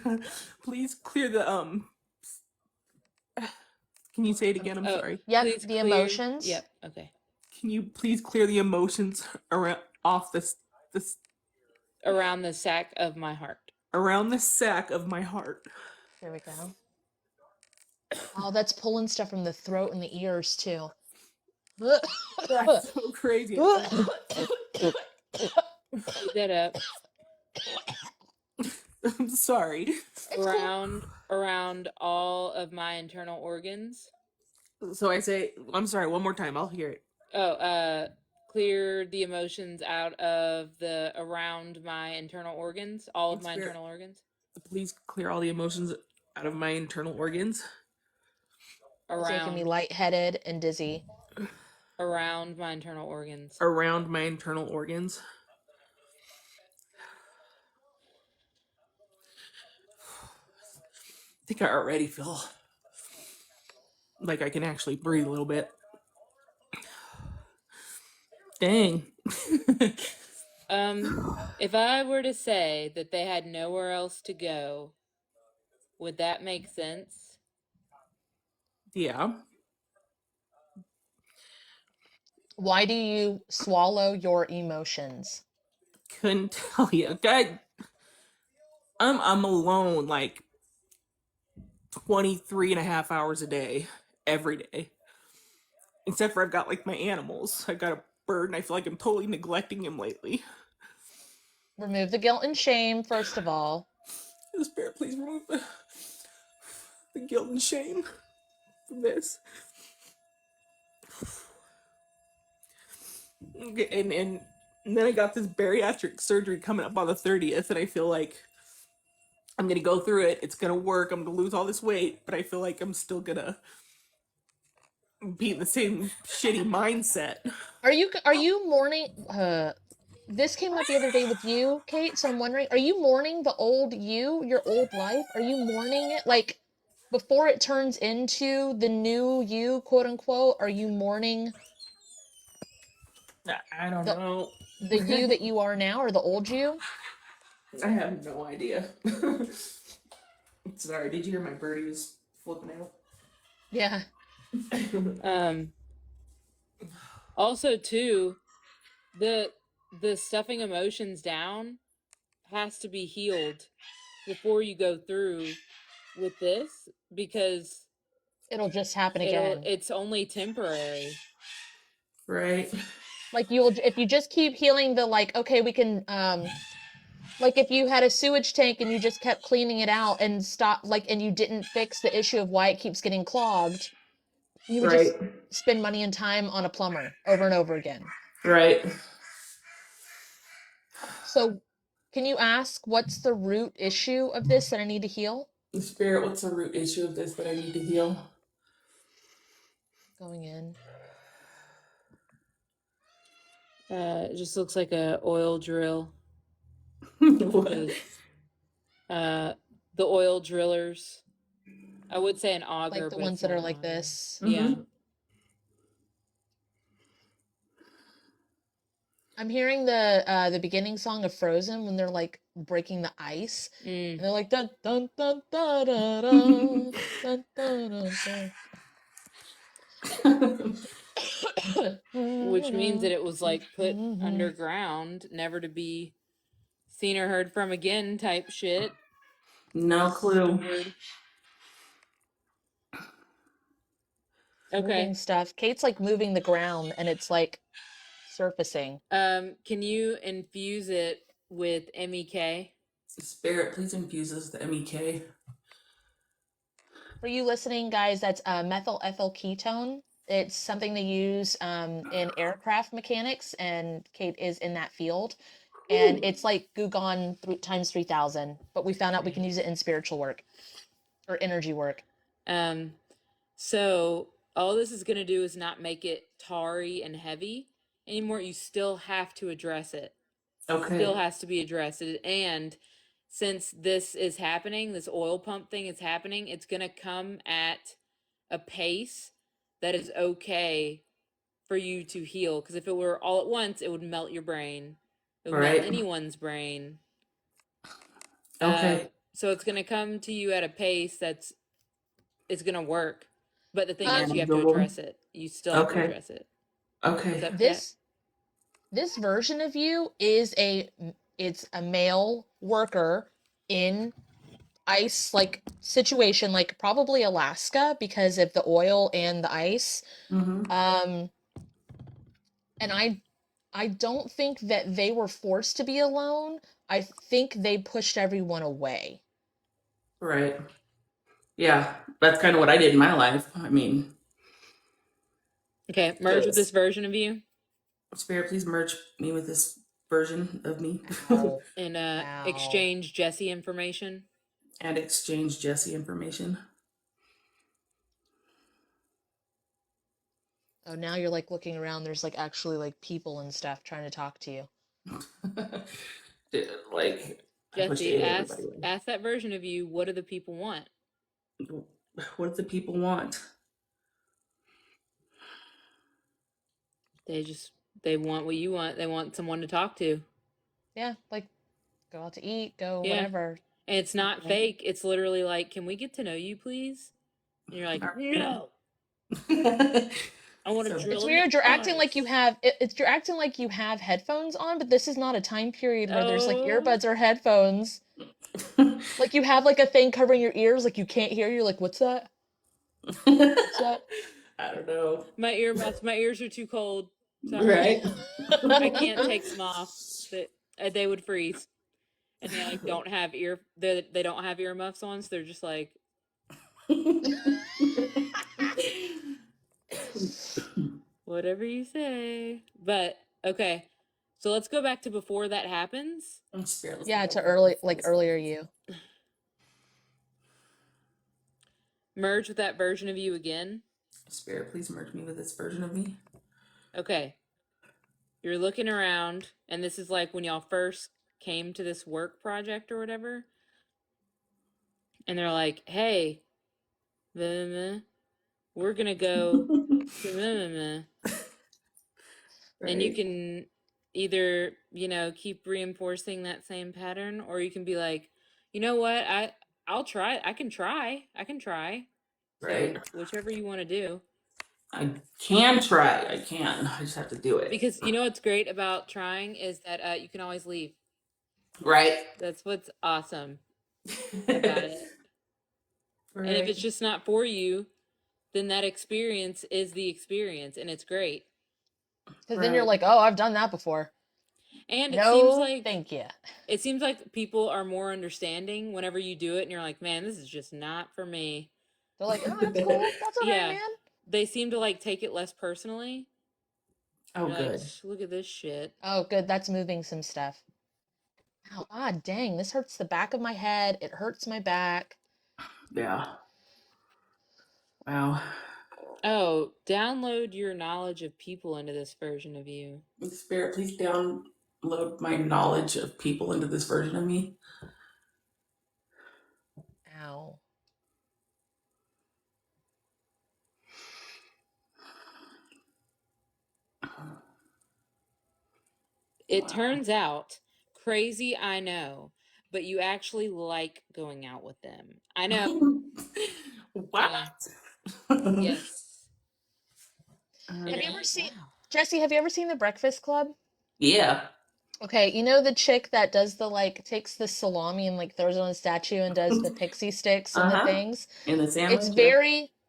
Please clear the, can you say it again? I'm Oh, sorry. Yep, please the clear. emotions. Yep. Okay. Can you please clear the emotions around off this Around the sac of my heart. around the sac of my heart? There we go. Oh, that's pulling stuff from the throat and the ears too. That's so crazy. Speed that up. I'm sorry. It's cool. Around all of my internal organs. So I say, I'm sorry, one more time. I'll hear it. Oh, clear the emotions out of the around my internal organs, all of my Spirit. internal organs. Please clear all the emotions out of my internal organs. It's making me Around lightheaded and dizzy. around my internal organs. Around my internal organs. I think I already feel like I can actually breathe a little bit. Dang. If I were to say that they had nowhere else to go, would that make sense? Yeah. Why do you swallow your emotions? Couldn't tell you. I'm alone like 23 and a half hours a day, every day. Except for I've got like my animals. I've got a bird and I feel like I'm totally neglecting him lately. Remove the guilt and shame, first of all. The Spirit, please remove the guilt and shame from this. Okay, and then I got this bariatric surgery coming up on the 30th, and I feel like I'm gonna go through it. It's gonna work. I'm gonna lose all this weight, but I feel like I'm still gonna be in the same shitty mindset. Are you mourning? This came up the other day with you, Kate. So I'm wondering, are you mourning the old you, your old life? Are you mourning it like before it turns into the new you, quote unquote? Are you mourning I don't know. the you that you are now, or the old you? I have no idea. Sorry, did you hear my birdie was flipping out? Yeah. Also too, the stuffing emotions down has to be healed before you go through with this, because It'll just happen again. it's only temporary. Right. Like if you just keep healing the like, okay, we can like if you had a sewage tank and you just kept cleaning it out and and you didn't fix the issue of why it keeps getting clogged, you would just spend money and time on a plumber over and over again. Right. So can you ask what's the root issue of this that I need to heal? The Spirit, what's the root issue of this that I need to heal? Going in. It just looks like a oil drill. What? The oil drillers. I would say an auger, Like the but ones it's that not are an like auger. this. Yeah. I'm hearing the beginning song of Frozen when they're like breaking the ice. And they're like dun dun dun dun dun dun dun dun dun dun. Which means that it was like put underground, never to be seen or heard from again type shit. No clue. Stored. Moving Okay. stuff. Kate's like moving the ground and it's like surfacing. Can you infuse it with MEK? Spirit, please infuse us the MEK. For you listening, guys, that's methyl ethyl ketone. It's something they use in aircraft mechanics, and Kate is in that field. And it's like Gugon times 3,000, but we found out we can use it in spiritual work or energy work. So all this is going to do is not make it tarry and heavy anymore. You still have to address it. Still Okay. has to be addressed. And since this is happening, this oil pump thing is happening, it's going to come at a pace that is okay for you to heal. Because if it were all at once, it would melt your brain. It would melt Right. anyone's brain. Okay. So it's going to come to you at a pace that's it's going to work. But the thing is, you have to Manageable. address it. You still have to Okay. address it. Okay. Except This version of you is it's a male worker in ice like situation, like probably Alaska because of the oil and the ice. Mm-hmm. And I don't think that they were forced to be alone. I think they pushed everyone away. Right. Yeah, that's kind of what I did in my life. I mean, Okay, merge with Yes. this version of you Spirit, please merge me with this version of me Ow. and Ow. exchange Jesse information. and exchange Jesse information. Oh, now you're like looking around. There's like actually like people and stuff trying to talk to you. Like, I pushed Jesse, everybody away. ask that version of you, what do the people want? What do the people want? They want what you want. They want someone to talk to. Yeah, like go out to eat, go Yeah. whatever. And it's not Okay. fake. It's literally like, can we get to know you, please? And you're like, no, I want to So- drill. It's in weird. the You're acting like you eyes." have you're acting like you have headphones on, but this is not a time period where there's like Oh. earbuds or headphones. Like you have like a thing covering your ears, like you can't hear. You're like, what's that? What's that? I don't know. My ears are too cold. Sorry. Right? I can't take them off. They would freeze. And they like don't have they don't have earmuffs on, so they're just like whatever you say. But okay. So let's go back to before that happens. Spirit, let's Yeah, go to back. earlier you. Merge with that version of you again. Spirit, please merge me with this version of me. Okay. You're looking around, and this is like when y'all first came to this work project or whatever. And they're like, hey, we're gonna go to and you Right. can either, keep reinforcing that same pattern, or you can be like, you know what, I'll try. I can try. So Right. whichever you want to do. I can try. I can. I just have to do it. Because you know what's great about trying is that you can always leave. Right. That's what's awesome about it. Right. And if it's just not for you, then that experience is the experience, and it's great. Because then you're Right. like, oh, I've done that before. And it No, seems like thank you. it seems like people are more understanding whenever you do it, and you're like, man, this is just not for me. They're like, oh, that's cool. That's all Yeah. right, man. They seem to like take it less personally. Oh, They're good. like, look at this shit. Oh, good. That's moving some stuff. Ow, dang. This hurts the back of my head. It hurts my back. Yeah. Wow. Oh, download your knowledge of people into this version of you. Spirit, please download my knowledge of people into this version of me. Ow. It Wow. turns out, crazy, I know, but you actually like going out with them. I know. What? Yes. Have you ever seen Wow. Jesse? Have you ever seen The Breakfast Club? Yeah. Okay, you know the chick that does the like takes the salami and like throws it on a statue and does the pixie sticks and the Uh-huh. things. In the sandwich.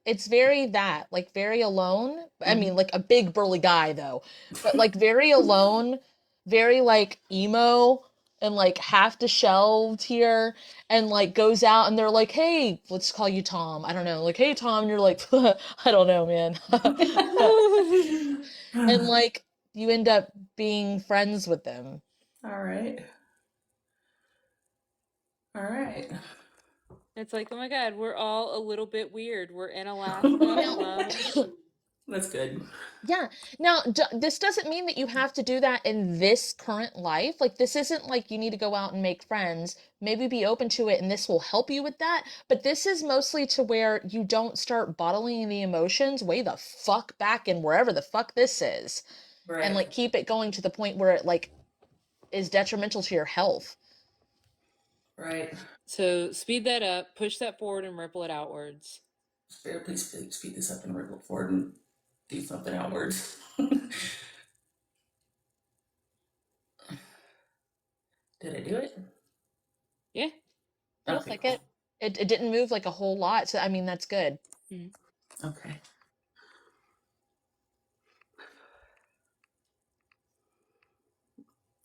It's very that like very alone. I Mhm. mean, like a big burly guy though, but like very alone, very like emo, and like half disheveled here and like goes out and they're like, hey, let's call you Tom. I don't know. Like, hey, Tom. And you're like, I don't know, man. And like you end up being friends with them. All right. All right. It's like, oh my God, we're all a little bit weird. We're in Alaska alone. That's good. Yeah. Now, this doesn't mean that you have to do that in this current life. Like, this isn't like you need to go out and make friends. Maybe be open to it, and this will help you with that. But this is mostly to where you don't start bottling the emotions way the fuck back in wherever the fuck this is, and like Right. keep it going to the point where it like is detrimental to your health. Right. So speed that up, push that forward, and ripple it outwards. Spirit, please speed this up and ripple forward and do something outwards. Did I do it? Yeah. Feels Okay, like cool. it. It didn't move like a whole lot, so I mean that's good. Okay.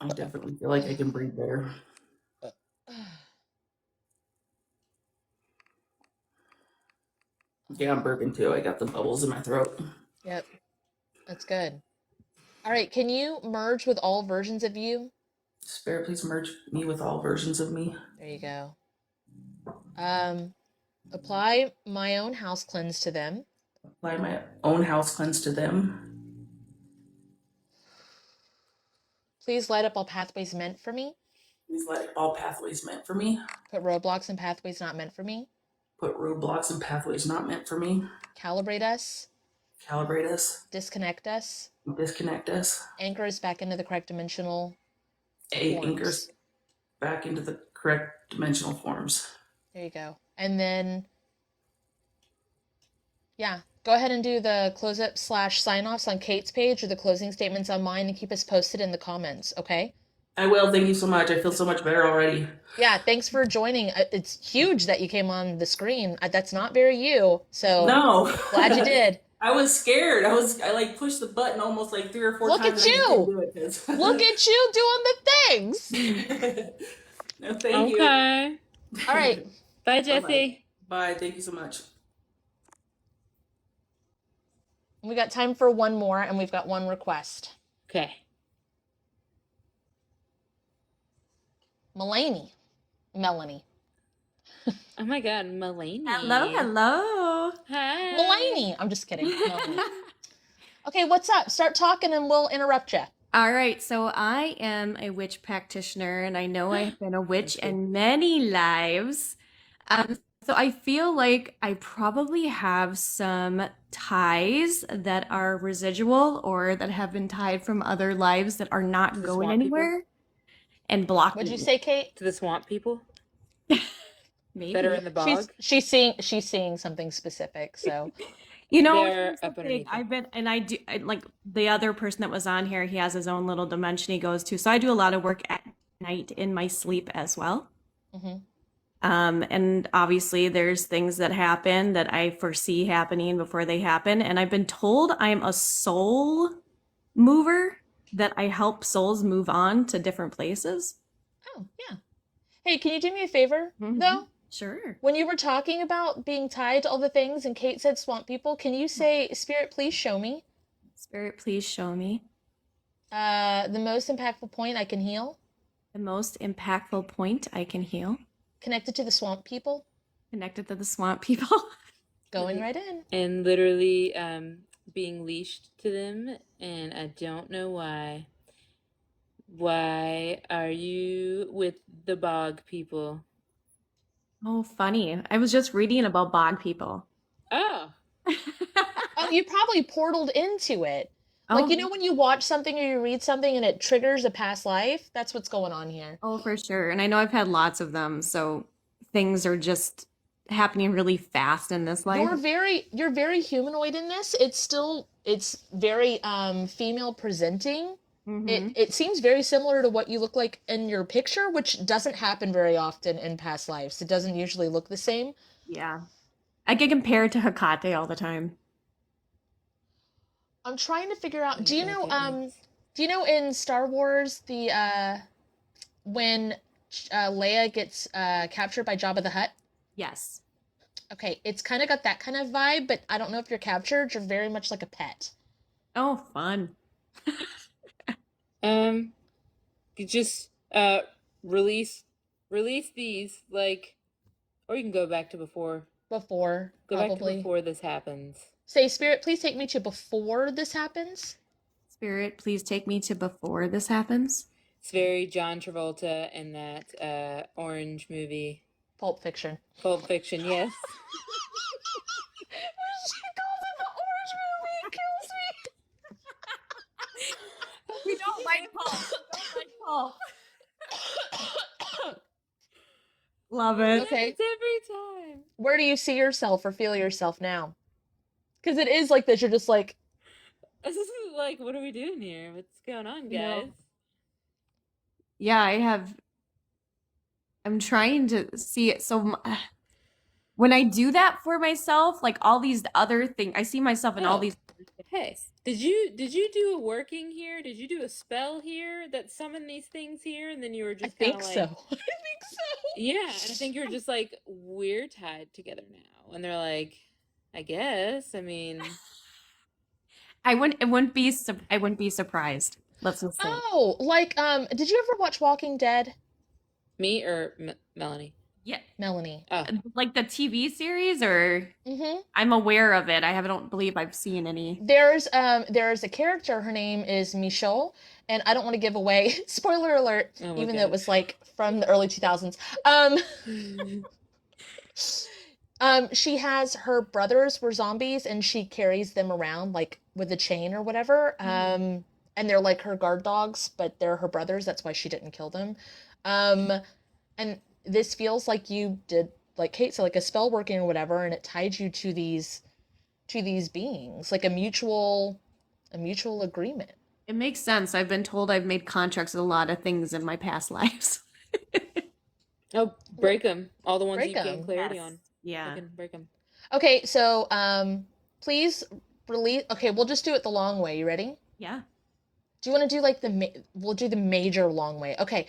I definitely feel like I can breathe better. Yeah, I'm burping too. I got the bubbles in my throat. Yep, that's good. All right, can you merge with all versions of you? Spirit, please merge me with all versions of me. There you go. Apply my own house cleanse to them. Apply my own house cleanse to them. Please light up all pathways meant for me. Please let all pathways meant for me. Put roadblocks and pathways not meant for me. Put roadblocks and pathways not meant for me. Calibrate us. Calibrate us. Disconnect us. Disconnect us. Anchor us back into the correct dimensional Anchors forms. back into the correct dimensional forms. There you go. And then, yeah, go ahead and do the close up / sign offs on Kate's page or the closing statements on mine and keep us posted in the comments, okay? I will. Thank you so much. I feel so much better already. Yeah, thanks for joining. It's huge that you came on the screen. That's not very you, so No. glad you did. I was scared. I like pushed the button almost like 3 or 4 Look times. at and I just you. didn't do it 'cause- Look at you doing the things. No, thank you. Okay. All right. Bye, Bye-bye. Jesse. Bye. Thank you so much. We got time for one more, and we've got one request. Okay. Melanie. Oh my God, Melanie. Hello. Hi. Melanie. I'm just kidding. Melanie. Okay, what's up? Start talking and we'll interrupt you. All right, so I am a witch practitioner, and I know I've been a witch in many lives. So I feel like I probably have some ties that are residual or that have been tied from other lives that are not The going swamp people? anywhere and blocking What'd you me. say, Kate? To the swamp people Maybe. that are in the bog. She's seeing something specific, so You know, They're here's the up thing. underneath I've been, and like the other person that was on here, he has his own little dimension he goes to. So I do a lot of work at night in my sleep as well. Mhm. And obviously there's things that happen that I foresee happening before they happen. And I've been told I'm a soul mover, that I help souls move on to different places. Oh, yeah. Hey, can you do me a favor, Mhm. though? Sure. When you were talking about being tied to all the things and Kate said swamp people, can you say, Spirit, please show me Spirit, please show me the most impactful point I can heal the most impactful point I can heal connected to the swamp people? connected to the swamp people. Going right in. And literally being leashed to them, and I don't know why. Why are you with the bog people? Oh, funny. I was just reading about bog people. Oh, Oh, you probably portaled into it. Like, you know when you watch something or you read something and it triggers a past life? That's what's going on here. Oh, for sure. And I know I've had lots of them, so things are just happening really fast in this life. You're very humanoid in this. It's very female presenting. Mhm. It seems very similar to what you look like in your picture, which doesn't happen very often in past lives. It doesn't usually look the same. Yeah. I get compared to Hecate all the time. I'm trying to figure out, do you know Okay. in Star Wars when Leia gets captured by Jabba the Hutt. Yes. Okay, it's kind of got that kind of vibe, but I don't know if you're captured. You're very much like a pet. Oh, fun. You just release these, like, or you can go back to before. Before, Go back to probably. before this happens. Say, Spirit, please take me to before this happens. Spirit, please take me to before this happens. It's very John Travolta in that orange movie, Pulp Fiction. Pulp Fiction. Yes. When she calls it the orange movie, it kills me. We don't like Paul. Paul. Love it. Okay. It's every time. Where do you see yourself or feel yourself now? Because it is like this. You're just like, This is like, what are we doing here? What's going on, You know. guys? Yeah, I'm trying to see it. So when I do that for myself, like all these other things, I see myself in all Oh. these. Hey, did you do a working here? Did you do a spell here that summoned these things here, and then you were I just think kind of so. like, I think so. yeah, and I think you're just like, we're tied together now, and they're like, I guess. I mean, I wouldn't be surprised. Let's just say. Oh, like, did you ever watch Walking Dead? me or Melanie? Yeah, Melanie. like the TV series, or Mm-hmm. I'm aware of it. I don't believe I've seen any. There's a character, her name is Michonne, and I don't want to give away spoiler alert, Oh my even though it God. was like from the early 2000s. She has her brothers were zombies and she carries them around like with a chain or whatever. And they're like her guard dogs, but they're her brothers. That's why she didn't kill them. And this feels like you did, like Kate said, like a spell working or whatever, and it tied you to these beings, like a mutual agreement. It makes sense. I've been told I've made contracts with a lot of things in my past lives. Oh, break them. All the ones Break you gain 'em. clarity Yes. on. Yeah. Fucking break them. Okay, so please release. Okay, we'll just do it the long way. You ready? Yeah. Do you want to do like we'll do the major long way. Okay.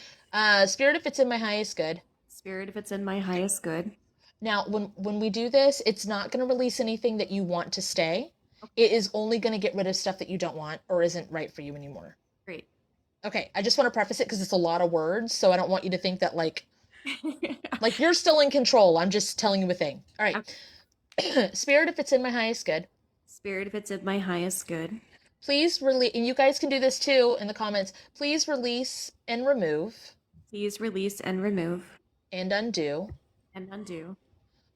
Spirit, if it's in my highest good. Spirit, if it's in my highest good. Now, when we do this, it's not going to release anything that you want to stay. It is only going to get rid of stuff that you don't want or isn't right for you anymore. Great. Okay, I just want to preface it because it's a lot of words, so I don't want you to think that like you're still in control. I'm just telling you a thing. All right. Spirit, if it's in my highest good. Spirit, if it's in my highest good. Please release, and you guys can do this too in the comments. Please release and remove Please release and remove and undo and undo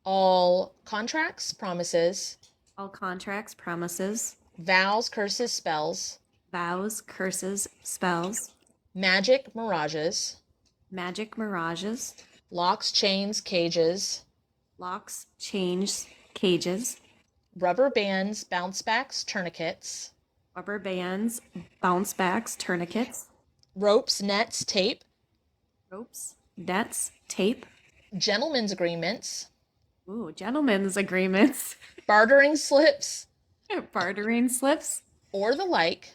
all contracts, promises, all contracts, promises, vows, curses, spells, vows, curses, spells, magic, mirages, magic mirages, locks, chains, cages, locks, chains, cages, rubber bands, bounce backs, tourniquets, rubber bands, bounce backs, tourniquets, ropes, nets, tape, ropes, nets, tape. gentlemen's agreements, Ooh, gentlemen's agreements, bartering slips, bartering slips, or the like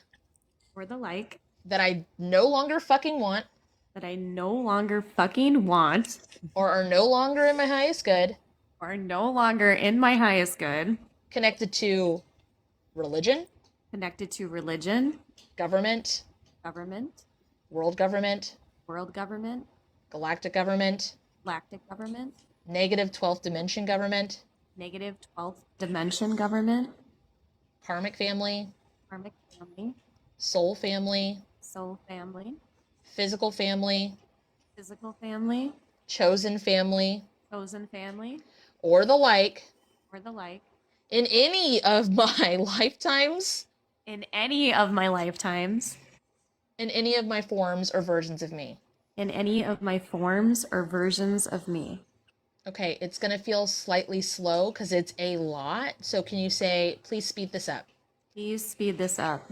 or the like that I no longer fucking want that I no longer fucking want or are no longer in my highest good, or are no longer in my highest good, connected to religion, connected to religion, government, government, world government, world government, galactic government, galactic government, negative 12th dimension government, negative 12th dimension government, karmic family, karmic family, soul family, soul family, physical family, physical family, chosen family, chosen family, or the like or the like, in any of my lifetimes, in any of my lifetimes, in any of my forms or versions of me. in any of my forms or versions of me. Okay, it's going to feel slightly slow because it's a lot. So can you say, please speed this up? Please speed this up.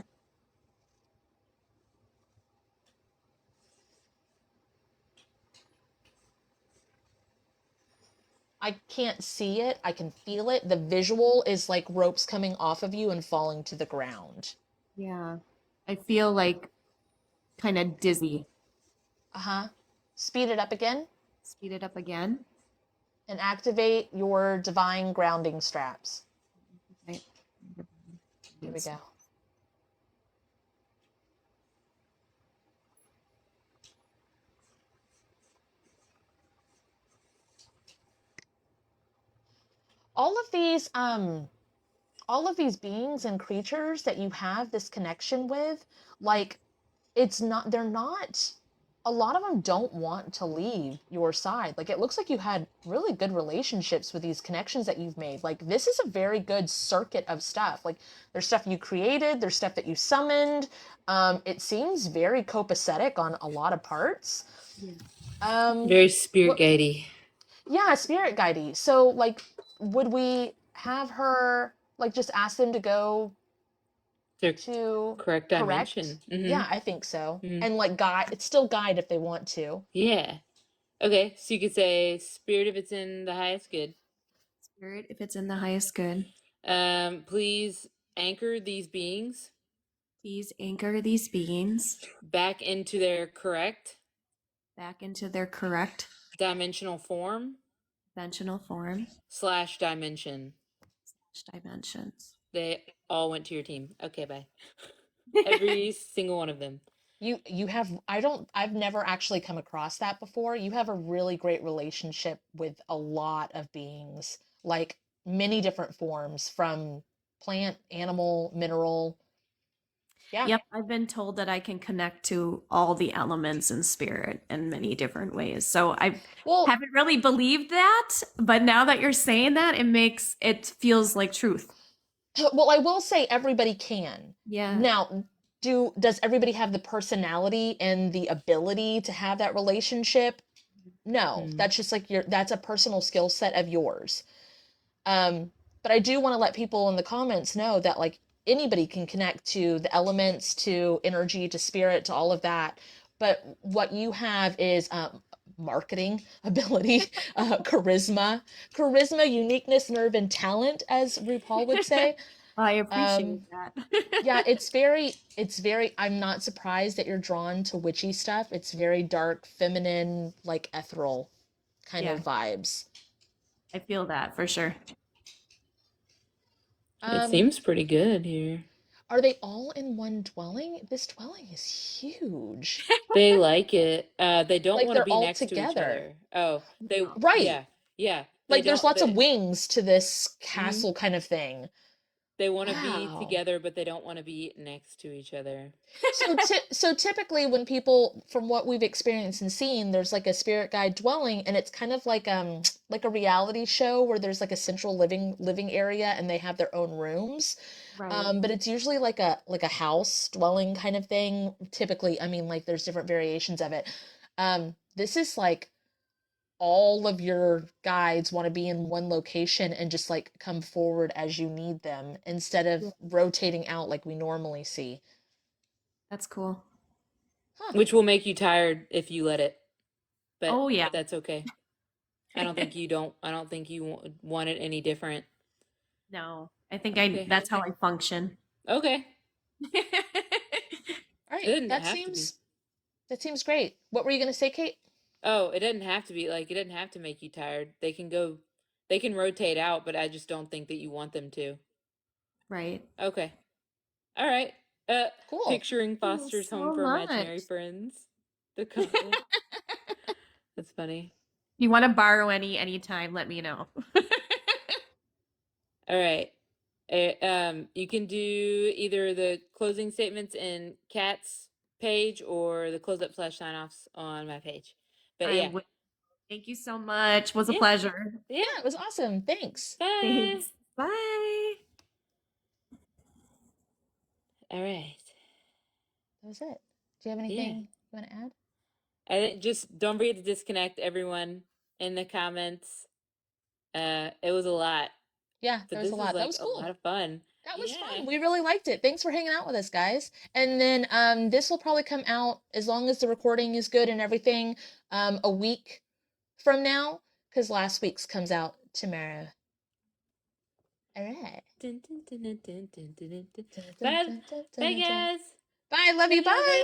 I can't see it. I can feel it. The visual is like ropes coming off of you and falling to the ground. Yeah. I feel like kind of dizzy. Uh-huh. speed it up again, Speed it up again. and activate your divine grounding straps. Right. Here we go. All of these beings and creatures that you have this connection with, like, they're not, a lot of them don't want to leave your side. Like, it looks like you had really good relationships with these connections that you've made. Like, this is a very good circuit of stuff. Like, there's stuff you created, there's stuff that you summoned. It seems very copacetic on a lot of parts. Very spirit what- guidey. Yeah, spirit guidey. So, like, would we have her, like, just ask them to go Their to correct dimension. Mhm. Yeah, I think so. Mhm. And, like, guide, it's still guide if they want to. Yeah. Okay, so you could say spirit if it's in the highest good. Spirit, if it's in the highest good. Please anchor these beings Please anchor these beings back into their correct back into their correct dimensional form dimensional form / dimension. / dimensions. They all went to your team. Okay, bye. Every single one of them. You have, I've never actually come across that before. You have a really great relationship with a lot of beings, like many different forms, from plant, animal, mineral. Yeah. Yep, I've been told that I can connect to all the elements in spirit in many different ways. So I Well, haven't really believed that, but now that you're saying that, it feels like truth. well, I will say everybody can. Yeah. Now, does everybody have the personality and the ability to have that relationship? No, Mm. that's just like that's a personal skill set of yours. But I do want to let people in the comments know that, like, anybody can connect to the elements, to energy, to spirit, to all of that. But what you have is marketing ability, charisma, uniqueness, nerve, and talent, as RuPaul would say. I appreciate Um, that. yeah, it's very, I'm not surprised that you're drawn to witchy stuff. It's very dark, feminine, like ethereal kind Yeah. of vibes. I feel that for sure. It seems pretty good here. Are they all in one dwelling? This dwelling is huge. They like it. They don't Like, want to they're be all next to each together. other. Oh, they Right. yeah. They Like, there's don't lots of they, wings to this castle kind of thing. they want to be Wow. together, but they don't want to be next to each other. So typically when people, from what we've experienced and seen, there's like a spirit guide dwelling, and it's kind of like a reality show where there's like a central living area and they have their own rooms. Right. But it's usually like a house dwelling kind of thing. Typically, I mean, like, there's different variations of it. This is like all of your guides want to be in one location and just like come forward as you need them instead of rotating out like we normally see. That's cool. Which will make you tired if you let it. But Oh, yeah. that's okay. I don't think you want it any different. No, I think Okay. that's how I function. Okay. All right, Didn't that have to be. seems great. What were you gonna say, Kate? Oh, it doesn't have to be like it doesn't have to make you tired. They can rotate out, but I just don't think that you want them to. Right. Okay. All right. Cool. Picturing Thank you Foster's so home for imaginary much. friends. The comment. That's funny. If you want to borrow anytime, let me know. All right. You can do either the closing statements in Kat's page or the close up / sign offs on my page. But yeah. Thank you so much. Was a Yeah. pleasure. Yeah. Yeah, it was awesome. Thanks. Bye. Thanks. Bye. All right. That was it. Do you have anything you want to add? I think just don't forget to disconnect everyone in the comments. It was a lot. Yeah, But there was this a lot. like That was cool. a lot of fun. That was Yeah. fun. We really liked it. Thanks for hanging out with us, guys. And then this will probably come out, as long as the recording is good and everything, a week from now, because last week's comes out tomorrow. All right. Bye, guys. Bye. Love you. Bye. Bye.